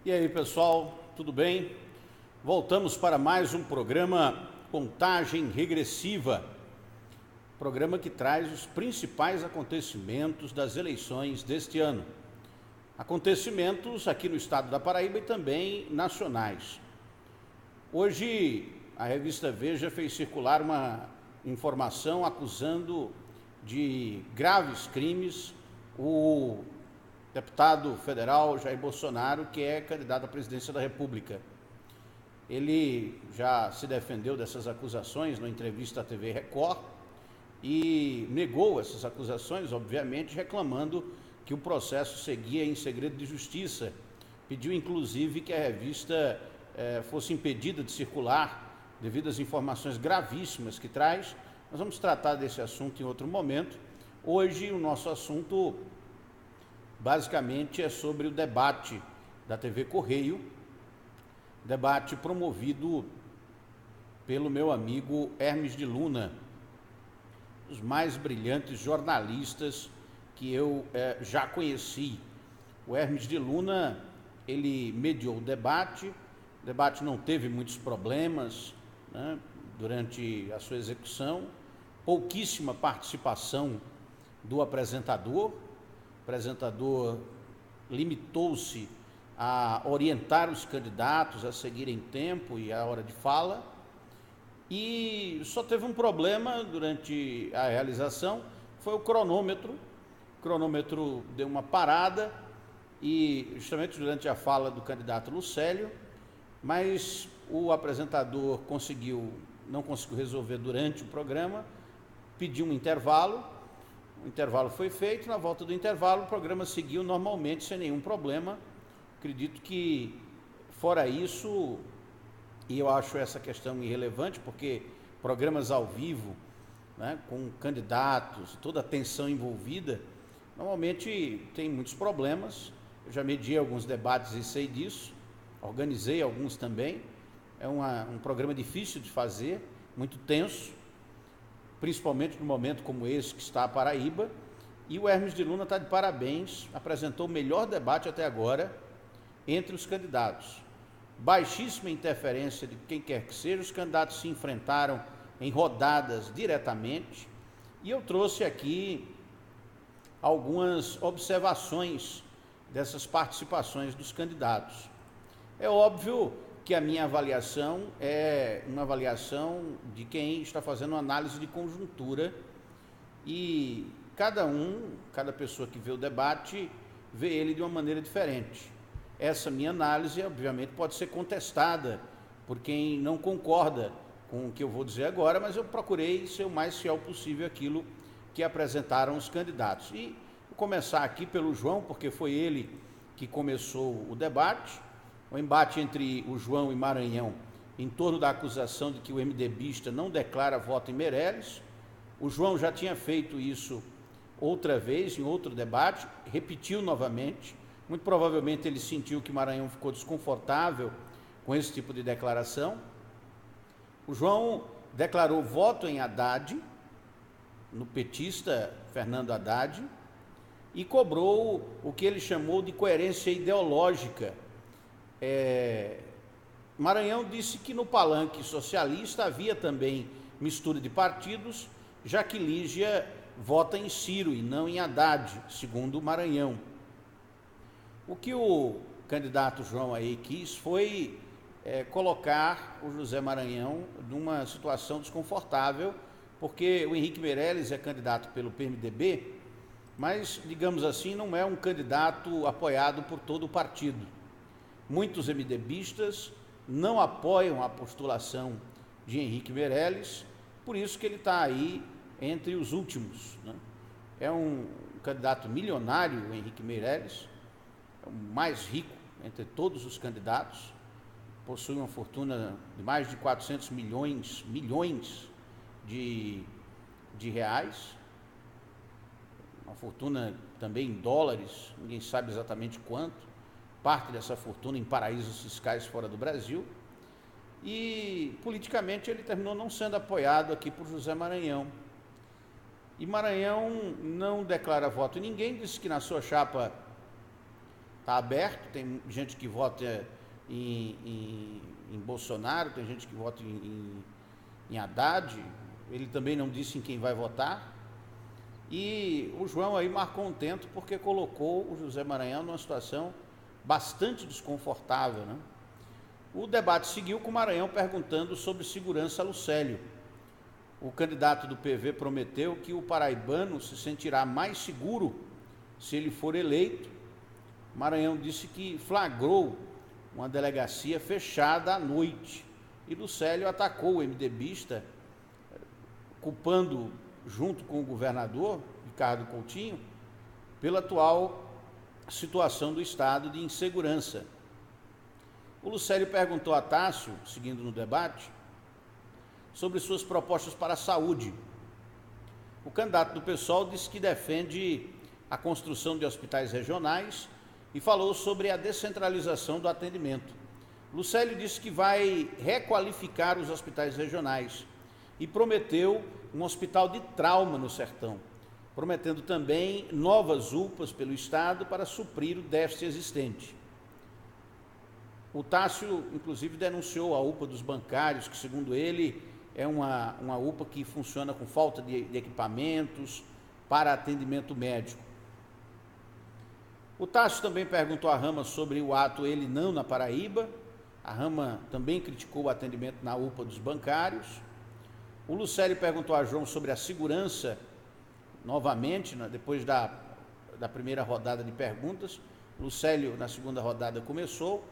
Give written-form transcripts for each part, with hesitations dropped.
E aí, pessoal, tudo bem? Voltamos para mais um programa Contagem Regressiva, programa que traz os principais acontecimentos das eleições deste ano. Acontecimentos aqui no estado da Paraíba e também nacionais. Hoje, a revista Veja fez circular uma informação acusando de graves crimes o deputado federal Jair Bolsonaro, que é candidato à presidência da República. Ele já se defendeu dessas acusações na entrevista à TV Record e negou essas acusações, obviamente, reclamando que o processo seguia em segredo de justiça. Pediu, inclusive, que a revista fosse impedida de circular devido às informações gravíssimas que traz. Nós vamos tratar desse assunto em outro momento. Hoje, o nosso assunto basicamente é sobre o debate da TV Correio, debate promovido pelo meu amigo Hermes de Luna, os mais brilhantes jornalistas que eu já conheci. O Hermes de Luna, ele mediou o debate não teve muitos problemas, né, durante a sua execução, pouquíssima participação do apresentador. O apresentador limitou-se a orientar os candidatos a seguirem tempo e a hora de fala, e só teve um problema durante a realização, foi o cronômetro. O cronômetro deu uma parada, e justamente durante a fala do candidato Lucélio, mas o apresentador não conseguiu resolver durante o programa, pediu um intervalo. O intervalo foi feito, na volta do intervalo o programa seguiu normalmente, sem nenhum problema. Acredito que, fora isso, e eu acho essa questão irrelevante, porque programas ao vivo, né, com candidatos, toda a tensão envolvida, normalmente tem muitos problemas. Eu já mediei alguns debates e sei disso, organizei alguns também. É um programa difícil de fazer, muito tenso, principalmente num momento como esse que está a Paraíba, e o Hermes de Luna está de parabéns, apresentou o melhor debate até agora entre os candidatos. Baixíssima interferência de quem quer que seja, os candidatos se enfrentaram em rodadas diretamente, e eu trouxe aqui algumas observações dessas participações dos candidatos. É óbvio que a minha avaliação é uma avaliação de quem está fazendo uma análise de conjuntura, e cada pessoa que vê o debate, vê ele de uma maneira diferente. Essa minha análise, obviamente, pode ser contestada por quem não concorda com o que eu vou dizer agora, mas eu procurei ser o mais fiel possível àquilo que apresentaram os candidatos. E vou começar aqui pelo João, porque foi ele que começou o debate. O embate entre o João e Maranhão em torno da acusação de que o MDBista não declara voto em Meireles. O João já tinha feito isso outra vez, em outro debate, repetiu novamente. Muito provavelmente ele sentiu que Maranhão ficou desconfortável com esse tipo de declaração. O João declarou voto em Haddad, no petista Fernando Haddad, e cobrou o que ele chamou de coerência ideológica. Maranhão disse que no palanque socialista havia também mistura de partidos, já que Lígia vota em Ciro e não em Haddad, segundo Maranhão. O que o candidato João aí quis foi colocar o José Maranhão numa situação desconfortável, porque o Henrique Meireles é candidato pelo PMDB, mas, digamos assim, não é um candidato apoiado por todo o partido. Muitos MDBistas não apoiam a postulação de Henrique Meireles, por isso que ele está aí entre os últimos, né? É um candidato milionário, o Henrique Meireles, é o mais rico entre todos os candidatos, possui uma fortuna de mais de 400 milhões de reais, uma fortuna também em dólares, ninguém sabe exatamente quanto, parte dessa fortuna em paraísos fiscais fora do Brasil, e politicamente ele terminou não sendo apoiado aqui por José Maranhão. E Maranhão não declara voto em ninguém, disse que na sua chapa está aberto, tem gente que vota em Bolsonaro, tem gente que vota em Haddad, ele também não disse em quem vai votar. E o João aí marcou um tento porque colocou o José Maranhão numa situação bastante desconfortável, né? O debate seguiu com o Maranhão perguntando sobre segurança a Lucélio. O candidato do PV prometeu que o paraibano se sentirá mais seguro se ele for eleito. Maranhão disse que flagrou uma delegacia fechada à noite. E Lucélio atacou o MDBista, culpando, junto com o governador, Ricardo Coutinho, pela atual situação do estado de insegurança. O Lucélio perguntou a Tássio, seguindo no debate, sobre suas propostas para a saúde. O candidato do PSOL disse que defende a construção de hospitais regionais e falou sobre a descentralização do atendimento. Lucélio disse que vai requalificar os hospitais regionais e prometeu um hospital de trauma no sertão, prometendo também novas UPAs pelo estado para suprir o déficit existente. O Tássio, inclusive, denunciou a UPA dos bancários, que, segundo ele, é uma UPA que funciona com falta de equipamentos para atendimento médico. O Tássio também perguntou à Rama sobre o ato Ele Não na Paraíba. A Rama também criticou o atendimento na UPA dos bancários. O Lucélio perguntou a João sobre a segurança, novamente, depois da primeira rodada de perguntas. Lucélio, na segunda rodada, começou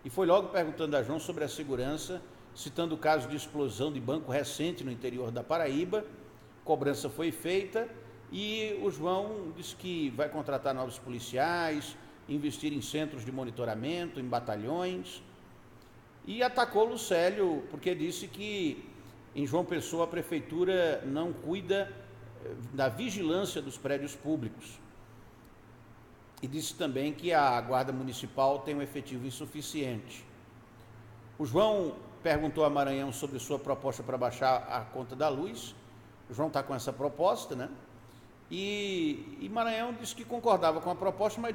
e foi logo perguntando a João sobre a segurança, citando o caso de explosão de banco recente no interior da Paraíba. Cobrança foi feita e o João disse que vai contratar novos policiais, investir em centros de monitoramento, em batalhões, e atacou Lucélio porque disse que em João Pessoa a prefeitura não cuida da vigilância dos prédios públicos. E disse também que a Guarda Municipal tem um efetivo insuficiente. O João perguntou a Maranhão sobre sua proposta para baixar a conta da luz. O João está com essa proposta, né? E Maranhão disse que concordava com a proposta, mas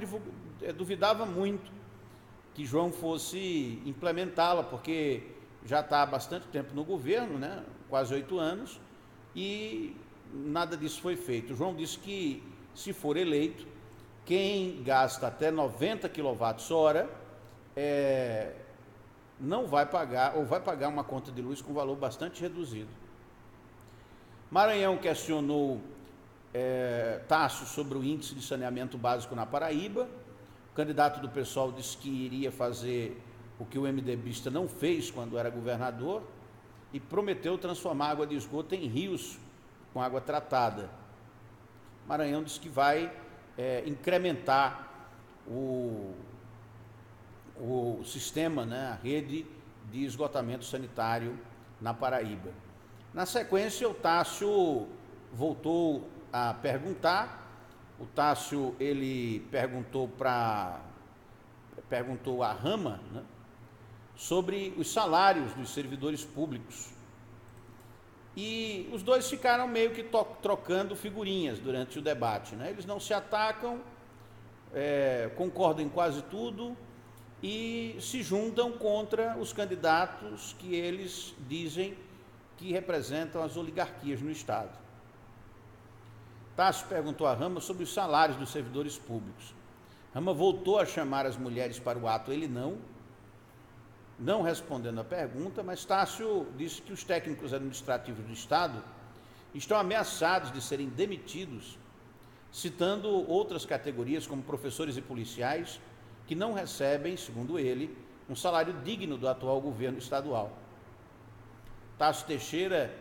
duvidava muito que João fosse implementá-la, porque já está há bastante tempo no governo, né? Quase 8 anos, e nada disso foi feito. O João disse que, se for eleito, quem gasta até 90 kWh não vai pagar, ou vai pagar uma conta de luz com valor bastante reduzido. Maranhão questionou Tássio sobre o índice de saneamento básico na Paraíba. O candidato do PSOL disse que iria fazer o que o MDBista não fez quando era governador e prometeu transformar a água de esgoto em rios com água tratada. Maranhão disse que vai incrementar o sistema, né, a rede de esgotamento sanitário na Paraíba. Na sequência, o Tássio voltou a perguntar. O Tássio, ele perguntou à Rama, né, sobre os salários dos servidores públicos. E os dois ficaram meio que trocando figurinhas durante o debate, né? Eles não se atacam, concordam em quase tudo e se juntam contra os candidatos que eles dizem que representam as oligarquias no Estado. Tássio perguntou a Rama sobre os salários dos servidores públicos. Rama voltou a chamar as mulheres para o ato Ele não respondendo a pergunta, mas Tássio disse que os técnicos administrativos do Estado estão ameaçados de serem demitidos, citando outras categorias como professores e policiais que não recebem, segundo ele, um salário digno do atual governo estadual. Tássio Teixeira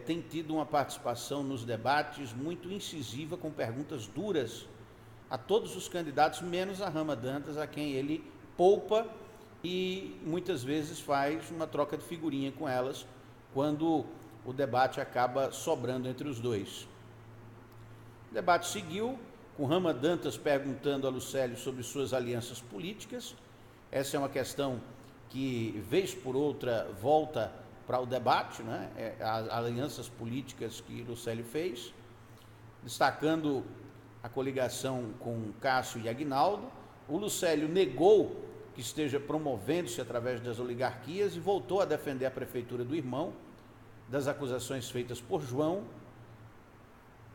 tem tido uma participação nos debates muito incisiva, com perguntas duras a todos os candidatos, menos a Rama Dantas, a quem ele poupa e muitas vezes faz uma troca de figurinha com elas quando o debate acaba sobrando entre os dois. O debate seguiu, com Rama Dantas perguntando a Lucélio sobre suas alianças políticas. Essa é uma questão que, vez por outra, volta para o debate, né? As alianças políticas que Lucélio fez, destacando a coligação com Cássio e Aguinaldo. O Lucélio negou que esteja promovendo-se através das oligarquias e voltou a defender a prefeitura do irmão das acusações feitas por João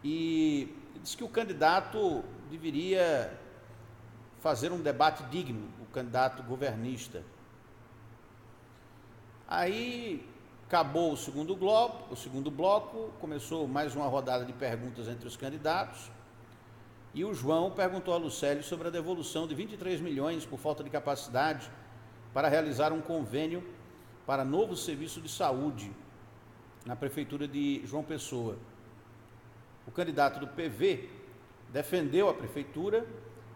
e disse que o candidato deveria fazer um debate digno, o candidato governista. Aí acabou o segundo bloco, começou mais uma rodada de perguntas entre os candidatos e o João perguntou a Lucélio sobre a devolução de 23 milhões por falta de capacidade para realizar um convênio para novo serviço de saúde na prefeitura de João Pessoa. O candidato do PV defendeu a prefeitura,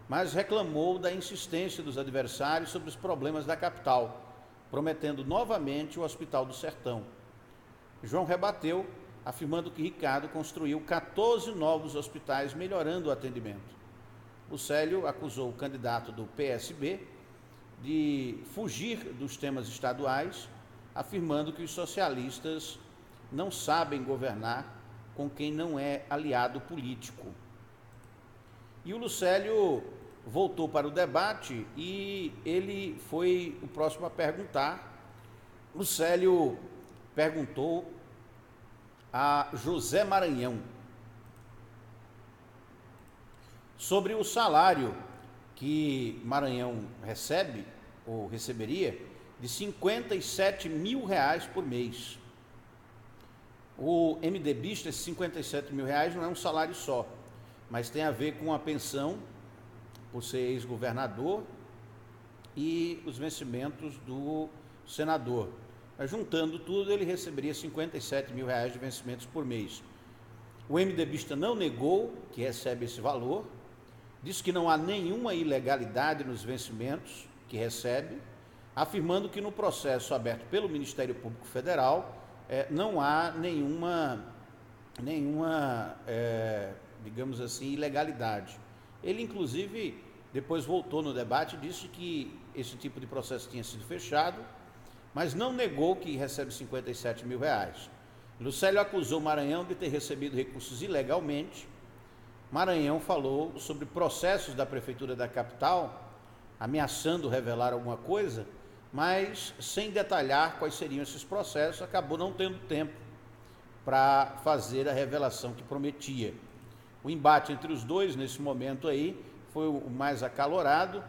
mas reclamou da insistência dos adversários sobre os problemas da capital, prometendo novamente o Hospital do Sertão. João rebateu, afirmando que Ricardo construiu 14 novos hospitais, melhorando o atendimento. Lucélio acusou o candidato do PSB de fugir dos temas estaduais, afirmando que os socialistas não sabem governar com quem não é aliado político. E o Lucélio voltou para o debate e ele foi o próximo a perguntar. Lucélio perguntou a José Maranhão sobre o salário que Maranhão recebe, ou receberia, de R$57 mil por mês. O MDBista, esses R$57 mil não é um salário só, mas tem a ver com a pensão por ser ex-governador e os vencimentos do senador. Mas juntando tudo, ele receberia R$57 mil de vencimentos por mês. O MDBista não negou que recebe esse valor, disse que não há nenhuma ilegalidade nos vencimentos que recebe, afirmando que no processo aberto pelo Ministério Público Federal não há nenhuma digamos assim, ilegalidade. Ele, inclusive, depois voltou no debate e disse que esse tipo de processo tinha sido fechado, mas não negou que recebe R$57 mil. Lucélio acusou Maranhão de ter recebido recursos ilegalmente. Maranhão falou sobre processos da prefeitura da capital, ameaçando revelar alguma coisa, mas sem detalhar quais seriam esses processos, acabou não tendo tempo para fazer a revelação que prometia. O embate entre os dois, nesse momento aí, foi o mais acalorado,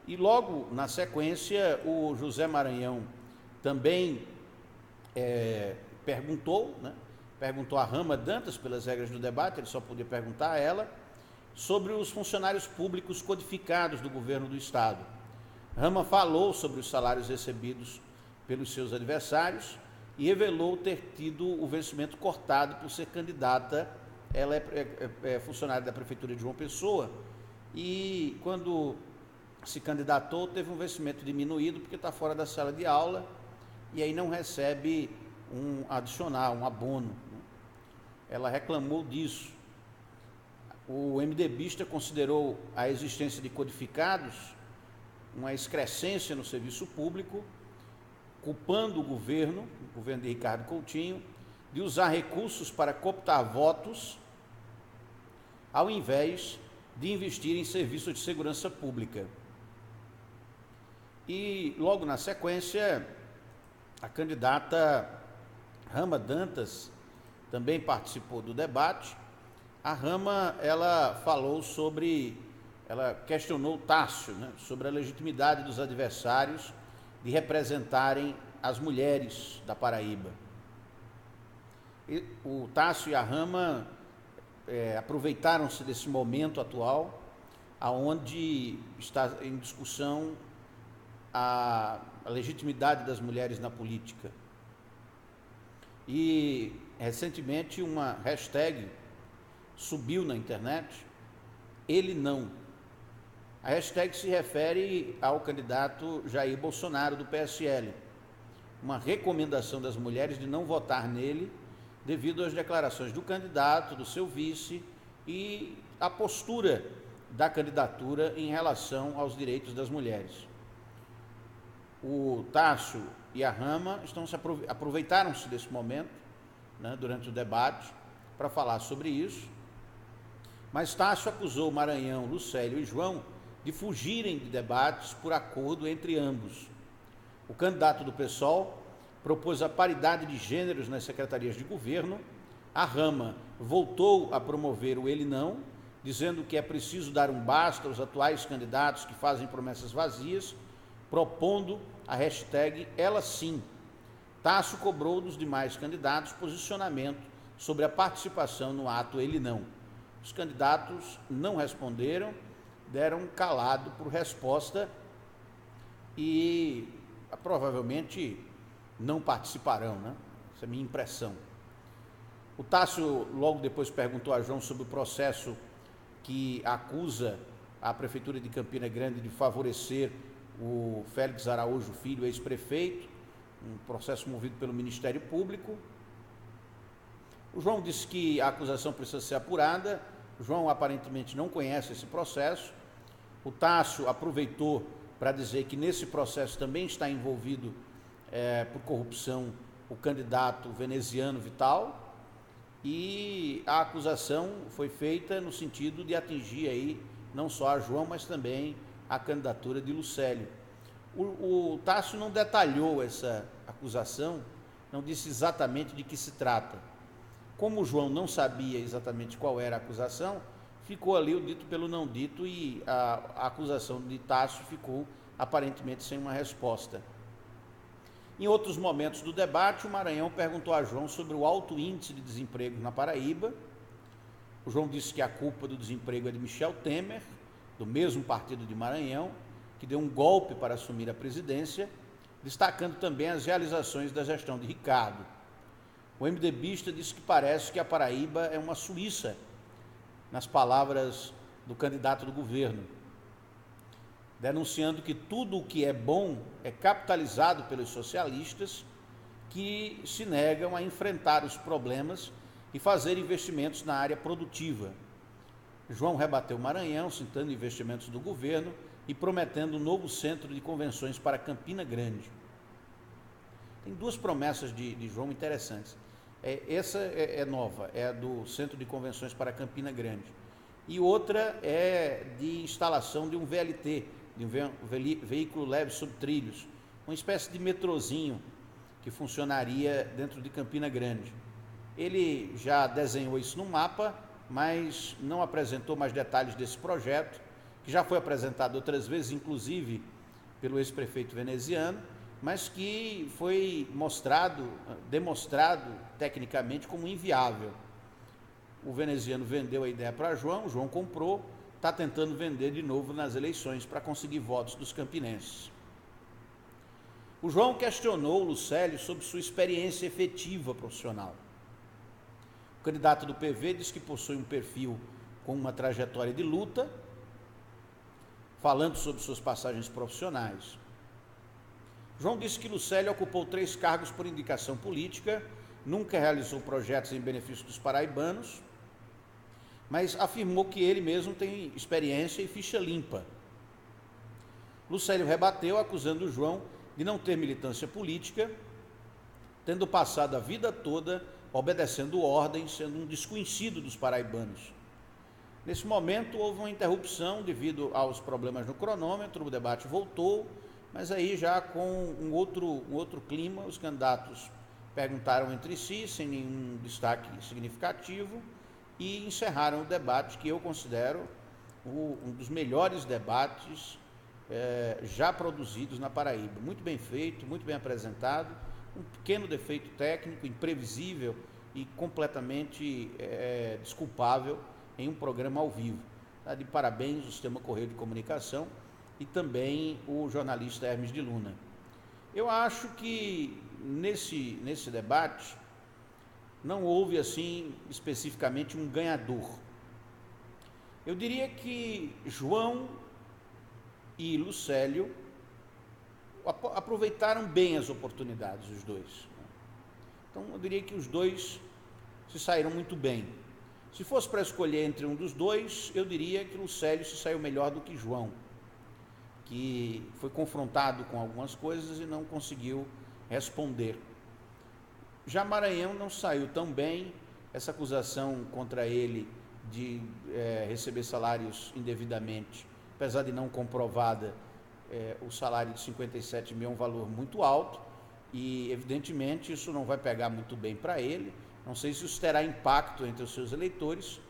e logo na sequência, o José Maranhão também perguntou a Rama Dantas, pelas regras do debate, ele só podia perguntar a ela, sobre os funcionários públicos codificados do governo do Estado. Rama falou sobre os salários recebidos pelos seus adversários e revelou ter tido o vencimento cortado por ser candidata. Ela é funcionária da Prefeitura de João Pessoa e, quando se candidatou, teve um vencimento diminuído porque está fora da sala de aula e aí não recebe um adicional, um abono. Ela reclamou disso. O MDBista considerou a existência de codificados uma excrescência no serviço público, culpando o governo de Ricardo Coutinho, de usar recursos para cooptar votos, ao invés de investir em serviços de segurança pública. E, logo na sequência, a candidata Rama Dantas também participou do debate. A Rama, ela questionou Tássio, sobre a legitimidade dos adversários de representarem as mulheres da Paraíba. O Tássio e a Rama aproveitaram-se desse momento atual, onde está em discussão a legitimidade das mulheres na política. E, recentemente, uma hashtag subiu na internet, ele não. A hashtag se refere ao candidato Jair Bolsonaro, do PSL. Uma recomendação das mulheres de não votar nele, devido às declarações do candidato, do seu vice e a postura da candidatura em relação aos direitos das mulheres. O Tássio e a Rama aproveitaram-se desse momento, durante o debate, para falar sobre isso, mas Tássio acusou Maranhão, Lucélio e João de fugirem de debates por acordo entre ambos. O candidato do PSOL propôs a paridade de gêneros nas secretarias de governo. A Rama voltou a promover o ele não, dizendo que é preciso dar um basta aos atuais candidatos que fazem promessas vazias, propondo a hashtag ela sim. Tasso cobrou dos demais candidatos posicionamento sobre a participação no ato ele não. Os candidatos não responderam, deram calado por resposta e provavelmente não participarão, né? Essa é a minha impressão. O Tasso logo depois perguntou a João sobre o processo que acusa a Prefeitura de Campina Grande de favorecer o Félix Araújo Filho, ex-prefeito, um processo movido pelo Ministério Público. O João disse que a acusação precisa ser apurada. O João aparentemente não conhece esse processo. O Tasso aproveitou para dizer que nesse processo também está envolvido por corrupção o candidato veneziano Vital, e a acusação foi feita no sentido de atingir aí não só a João, mas também a candidatura de Lucélio. O Tasso não detalhou essa acusação, não disse exatamente de que se trata. Como o João não sabia exatamente qual era a acusação, ficou ali o dito pelo não dito e a acusação de Tasso ficou aparentemente sem uma resposta. Em outros momentos do debate, o Maranhão perguntou a João sobre o alto índice de desemprego na Paraíba. O João disse que a culpa do desemprego é de Michel Temer, do mesmo partido de Maranhão, que deu um golpe para assumir a presidência, destacando também as realizações da gestão de Ricardo. O MDBista disse que parece que a Paraíba é uma Suíça, nas palavras do candidato do governo, denunciando que tudo o que é bom é capitalizado pelos socialistas, que se negam a enfrentar os problemas e fazer investimentos na área produtiva. João rebateu Maranhão, citando investimentos do governo e prometendo um novo centro de convenções para Campina Grande. Tem duas promessas de João interessantes. Essa é nova, é a do Centro de Convenções para Campina Grande. E outra é de instalação de um VLT, de um veículo leve sobre trilhos, uma espécie de metrozinho que funcionaria dentro de Campina Grande. Ele já desenhou isso no mapa, mas não apresentou mais detalhes desse projeto, que já foi apresentado outras vezes, inclusive pelo ex-prefeito veneziano, mas que foi demonstrado tecnicamente como inviável. O veneziano vendeu a ideia para João, João comprou, está tentando vender de novo nas eleições para conseguir votos dos campinenses. O João questionou o Lucélio sobre sua experiência efetiva profissional. O candidato do PV diz que possui um perfil com uma trajetória de luta, falando sobre suas passagens profissionais. João disse que Lucélio ocupou 3 cargos por indicação política, nunca realizou projetos em benefício dos paraibanos, mas afirmou que ele mesmo tem experiência e ficha limpa. Lucélio rebateu, acusando João de não ter militância política, tendo passado a vida toda obedecendo ordens, sendo um desconhecido dos paraibanos. Nesse momento, houve uma interrupção devido aos problemas no cronômetro, o debate voltou, mas aí já com um outro clima, os candidatos perguntaram entre si, sem nenhum destaque significativo, e encerraram o debate, que eu considero um dos melhores debates já produzidos na Paraíba. Muito bem feito, muito bem apresentado, um pequeno defeito técnico, imprevisível e completamente desculpável em um programa ao vivo. Tá? De parabéns o Sistema Correio de Comunicação e também o jornalista Hermes de Luna. Eu acho que nesse debate não houve assim especificamente um ganhador. Eu diria que João e Lucélio aproveitaram bem as oportunidades, os dois. Então eu diria que os dois se saíram muito bem. Se fosse para escolher entre um dos dois, eu diria que Lucélio se saiu melhor do que João, que foi confrontado com algumas coisas e não conseguiu responder. Já Maranhão não saiu tão bem, essa acusação contra ele de receber salários indevidamente apesar de não comprovada, o salário de 57 mil é um valor muito alto e, evidentemente, isso não vai pegar muito bem para ele. Não sei se isso terá impacto entre os seus eleitores,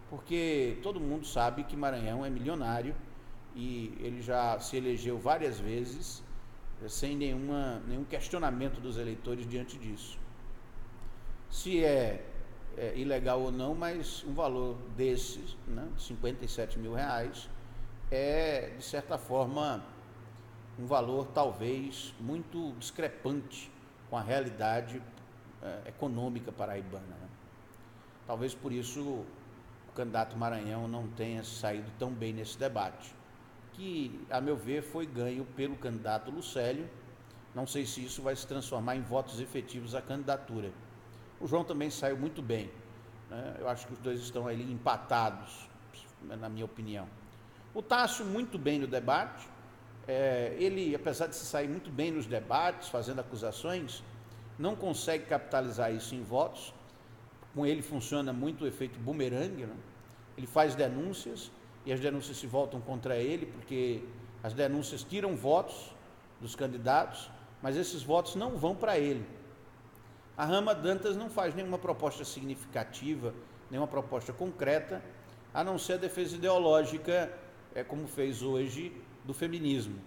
porque todo mundo sabe que Maranhão é milionário e ele já se elegeu várias vezes sem nenhum questionamento dos eleitores diante disso. Se é ilegal ou não, mas um valor desses, né, 57 mil reais, é, de certa forma, um valor talvez muito discrepante com a realidade econômica paraibana, né? Talvez por isso o candidato Maranhão não tenha saído tão bem nesse debate, que, a meu ver, foi ganho pelo candidato Lucélio. Não sei se isso vai se transformar em votos efetivos à candidatura. O João também saiu muito bem, né? Eu acho que os dois estão ali empatados, na minha opinião. O Tássio muito bem no debate. Ele, apesar de se sair muito bem nos debates, fazendo acusações, não consegue capitalizar isso em votos. Com ele funciona muito o efeito bumerangue, né? Ele faz denúncias e as denúncias se voltam contra ele, porque as denúncias tiram votos dos candidatos, mas esses votos não vão para ele. A Rama Dantas não faz nenhuma proposta significativa, nenhuma proposta concreta, a não ser a defesa ideológica, como fez hoje, do feminismo.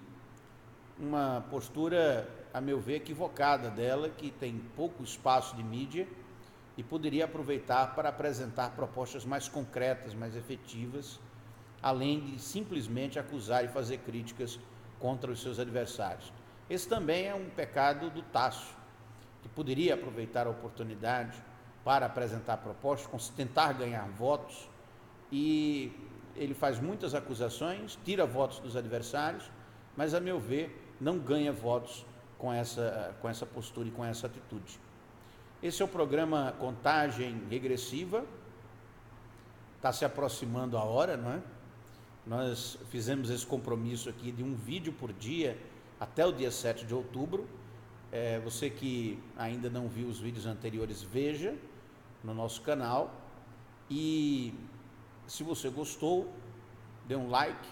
Uma postura, a meu ver, equivocada dela, que tem pouco espaço de mídia e poderia aproveitar para apresentar propostas mais concretas, mais efetivas, além de simplesmente acusar e fazer críticas contra os seus adversários. Esse também é um pecado do Tássio, que poderia aproveitar a oportunidade para apresentar propostas, tentar ganhar votos, e ele faz muitas acusações, tira votos dos adversários, mas, a meu ver, não ganha votos com essa postura e com essa atitude. Esse é o programa Contagem Regressiva. Está se aproximando a hora, não é? Nós fizemos esse compromisso aqui de um vídeo por dia até o dia 7 de outubro. Você que ainda não viu os vídeos anteriores, veja no nosso canal. E se você gostou, dê um like,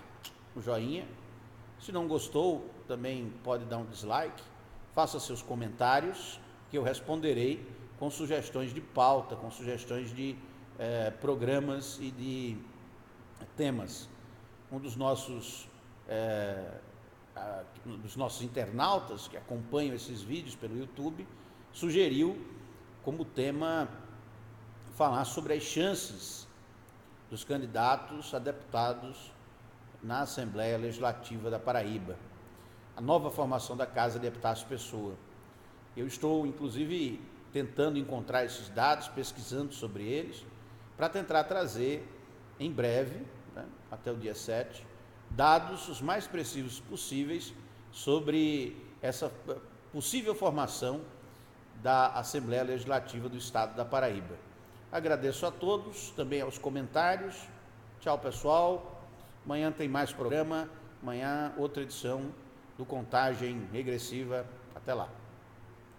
um joinha. Se não gostou, também pode dar um dislike. Faça seus comentários, que eu responderei com sugestões de pauta, com sugestões de programas e de temas. Um dos nossos internautas que acompanham esses vídeos pelo YouTube sugeriu como tema falar sobre as chances dos candidatos a deputados na Assembleia Legislativa da Paraíba, a nova formação da Casa de Epitácio Pessoa. Eu estou, inclusive, tentando encontrar esses dados, pesquisando sobre eles, para tentar trazer em breve, né, até o dia 7, dados os mais precisos possíveis sobre essa possível formação da Assembleia Legislativa do Estado da Paraíba. Agradeço a todos, também aos comentários. Tchau, pessoal. Amanhã tem mais programa, amanhã outra edição do Contagem Regressiva. Até lá.